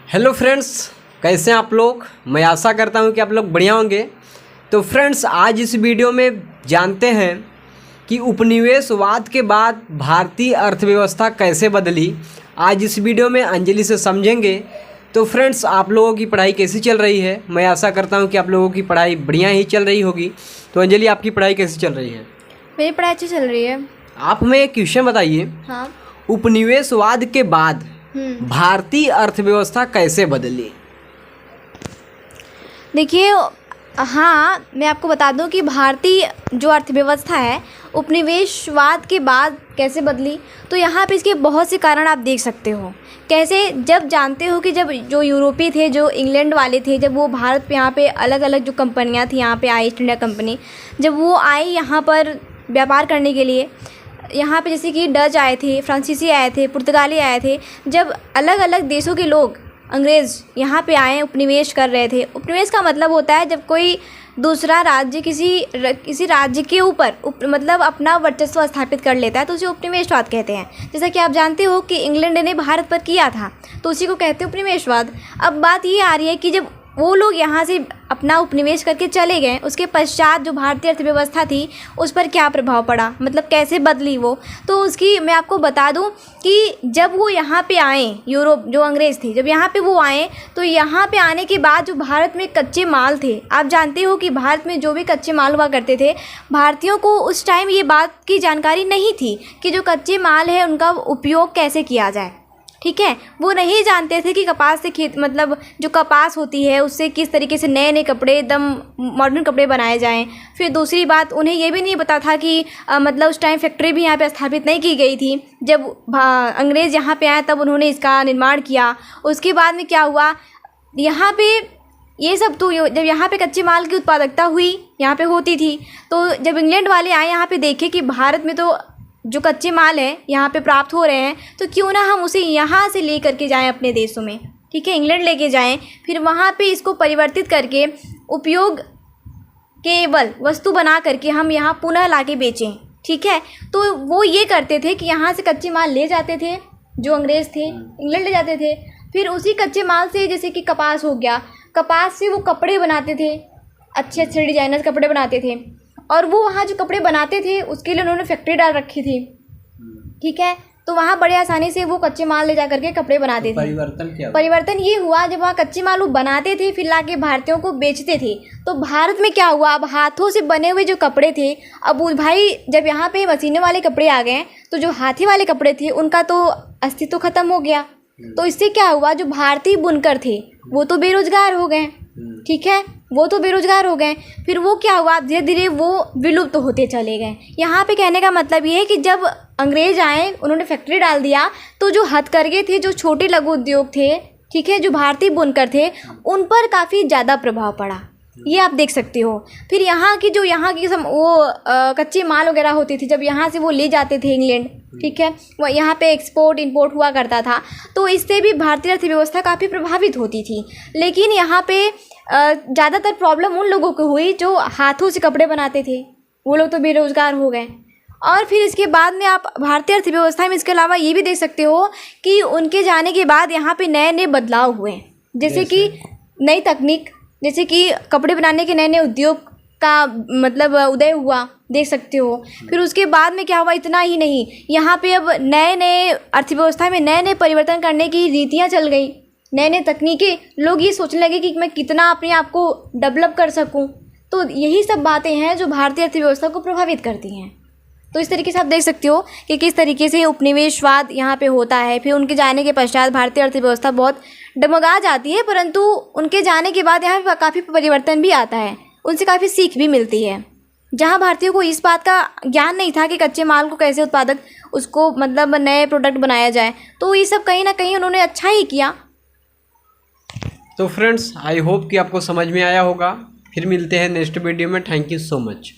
Hello friends, कैसे हैं आप लोग। मैं आशा करता हूं कि आप लोग बढ़िया होंगे। तो फ्रेंड्स, आज इस वीडियो में जानते हैं कि उपनिवेशवाद के बाद भारतीय अर्थव्यवस्था कैसे बदली। आज इस वीडियो में अंजलि से समझेंगे। तो फ्रेंड्स, आप लोगों की पढ़ाई कैसी चल रही है। मैं आशा करता हूं कि आप लोगों की पढ़ाई बढ़िया ही चल रही होगी। तो अंजलि, आपकी पढ़ाई कैसी चल रही है। मेरी पढ़ाई अच्छी चल रही है। आप हमें एक क्वेश्चन बताइए। हाँ। उपनिवेशवाद के बाद भारतीय अर्थव्यवस्था कैसे बदली। देखिए, हाँ, मैं आपको बता दूं कि भारतीय जो अर्थव्यवस्था है उपनिवेशवाद के बाद कैसे बदली। तो यहाँ पे इसके बहुत से कारण आप देख सकते हो। कैसे, जब जानते हो कि जब जो यूरोपीय थे, जो इंग्लैंड वाले थे, जब वो भारत पे यहाँ पे अलग अलग जो कंपनियाँ थी यहाँ पे आई, ईस्ट इंडिया कंपनी, जब वो आई यहाँ पर व्यापार करने के लिए, यहाँ पे जैसे कि डच आए थे, फ्रांसीसी आए थे, पुर्तगाली आए थे। जब अलग अलग देशों के लोग, अंग्रेज़ यहाँ पे आए, उपनिवेश कर रहे थे। उपनिवेश का मतलब होता है जब कोई दूसरा राज्य किसी राज्य के ऊपर मतलब अपना वर्चस्व स्थापित कर लेता है, तो उसे उपनिवेशवाद कहते हैं। जैसा कि आप जानते हो कि इंग्लैंड ने भारत पर किया था, तो उसी को कहते हैं उपनिवेशवाद। अब बात ये आ रही है कि जब वो लोग यहाँ से अपना उपनिवेश करके चले गए, उसके पश्चात जो भारतीय अर्थव्यवस्था थी उस पर क्या प्रभाव पड़ा, मतलब कैसे बदली वो। तो उसकी मैं आपको बता दूं कि जब वो यहाँ पे आए, यूरोप जो अंग्रेज़ थे, जब यहाँ पे वो आए, तो यहाँ पे आने के बाद जो भारत में कच्चे माल थे, आप जानते हो कि भारत में जो भी कच्चे माल हुआ करते थे, भारतीयों को उस टाइम ये बात की जानकारी नहीं थी कि जो कच्चे माल है उनका उपयोग कैसे किया जाए। ठीक है, वो नहीं जानते थे कि कपास से मतलब जो कपास होती है उससे किस तरीके से नए नए कपड़े, एकदम मॉडर्न कपड़े बनाए जाएं। फिर दूसरी बात, उन्हें ये भी नहीं पता था कि मतलब उस टाइम फैक्ट्री भी यहाँ पे स्थापित नहीं की गई थी। जब अंग्रेज़ यहाँ पे आए तब उन्होंने इसका निर्माण किया। उसके बाद में क्या हुआ, यहाँ पे ये सब तो जब यहाँ पे कच्चे माल की उत्पादकता हुई, यहाँ पे होती थी, तो जब इंग्लैंड वाले आए यहाँ पे देखे कि भारत में तो जो कच्चे माल है यहाँ पे प्राप्त हो रहे हैं, तो क्यों ना हम उसे यहाँ से ले करके जाएं अपने देशों में। ठीक है, इंग्लैंड लेके जाएं, फिर वहाँ पे इसको परिवर्तित करके उपयोग केवल वस्तु बना करके हम यहाँ पुनः ला के बेचें। ठीक है, तो वो ये करते थे कि यहाँ से कच्चे माल ले जाते थे, जो अंग्रेज़ थे इंग्लैंड ले जाते थे। फिर उसी कच्चे माल से, जैसे कि कपास हो गया, कपास से वो कपड़े बनाते थे, अच्छे अच्छे डिजाइनर कपड़े बनाते थे। और वो वहाँ जो कपड़े बनाते थे उसके लिए उन्होंने फैक्ट्री डाल रखी थी। ठीक है, तो वहाँ बड़े आसानी से वो कच्चे माल ले जा करके कपड़े बनाते थे। परिवर्तन ये हुआ, जब वहाँ कच्चे माल वो बनाते थे फिर ला के भारतीयों को बेचते थे, तो भारत में क्या हुआ, अब हाथों से बने हुए जो कपड़े थे, अब भाई जब यहाँ पे मशीनों वाले कपड़े आ गए, तो जो हाथी वाले कपड़े थे उनका तो अस्तित्व खत्म हो गया। तो इससे क्या हुआ, जो भारतीय बुनकर थे वो तो बेरोजगार हो गए। ठीक है, वो तो बेरोजगार हो गए। फिर वो क्या हुआ, धीरे धीरे वो विलुप्त तो होते चले गए। यहाँ पे कहने का मतलब ये है कि जब अंग्रेज आए, उन्होंने फैक्ट्री डाल दिया, तो जो हथकरघे थे, जो छोटे लघु उद्योग थे, ठीक है, जो भारतीय बुनकर थे, उन पर काफ़ी ज़्यादा प्रभाव पड़ा। ये आप देख सकते हो। फिर यहाँ की वो कच्चे माल वगैरह होती थी, जब यहाँ से वो ले जाते थे इंग्लैंड, ठीक है, वो यहाँ पे एक्सपोर्ट इंपोर्ट हुआ करता था, तो इससे भी भारतीय अर्थव्यवस्था काफ़ी प्रभावित होती थी। लेकिन यहाँ पे ज़्यादातर प्रॉब्लम उन लोगों को हुई जो हाथों से कपड़े बनाते थे, वो लोग तो बेरोजगार हो गए। और फिर इसके बाद में आप भारतीय अर्थव्यवस्था में इसके अलावा ये भी देख सकते हो कि उनके जाने के बाद यहाँ पे नए नए बदलाव हुए, जैसे कि नई तकनीक, जैसे कि कपड़े बनाने के नए नए उद्योग का मतलब उदय हुआ, देख सकते हो। फिर उसके बाद में क्या हुआ, इतना ही नहीं, यहाँ पे अब नए नए अर्थव्यवस्था में नए नए परिवर्तन करने की रीतियाँ चल गई, नए नए तकनीकें, लोग ये सोचने लगे कि मैं कितना अपने आप को डेवलप कर सकूं। तो यही सब बातें हैं जो भारतीय अर्थव्यवस्था को प्रभावित करती हैं। तो इस तरीके से आप देख सकते हो कि किस तरीके से उपनिवेशवाद यहाँ पे होता है। फिर उनके जाने के पश्चात भारतीय अर्थव्यवस्था बहुत डगमगा जाती है, परंतु उनके जाने के बाद यहाँ पे काफ़ी परिवर्तन भी आता है, उनसे काफ़ी सीख भी मिलती है। जहाँ भारतीयों को इस बात का ज्ञान नहीं था कि कच्चे माल को कैसे उत्पादक उसको मतलब नए प्रोडक्ट बनाया जाए, तो ये सब कहीं ना कहीं उन्होंने अच्छा ही किया। तो फ्रेंड्स, आई होप कि आपको समझ में आया होगा। फिर मिलते हैं नेक्स्ट वीडियो में। Thank you so much.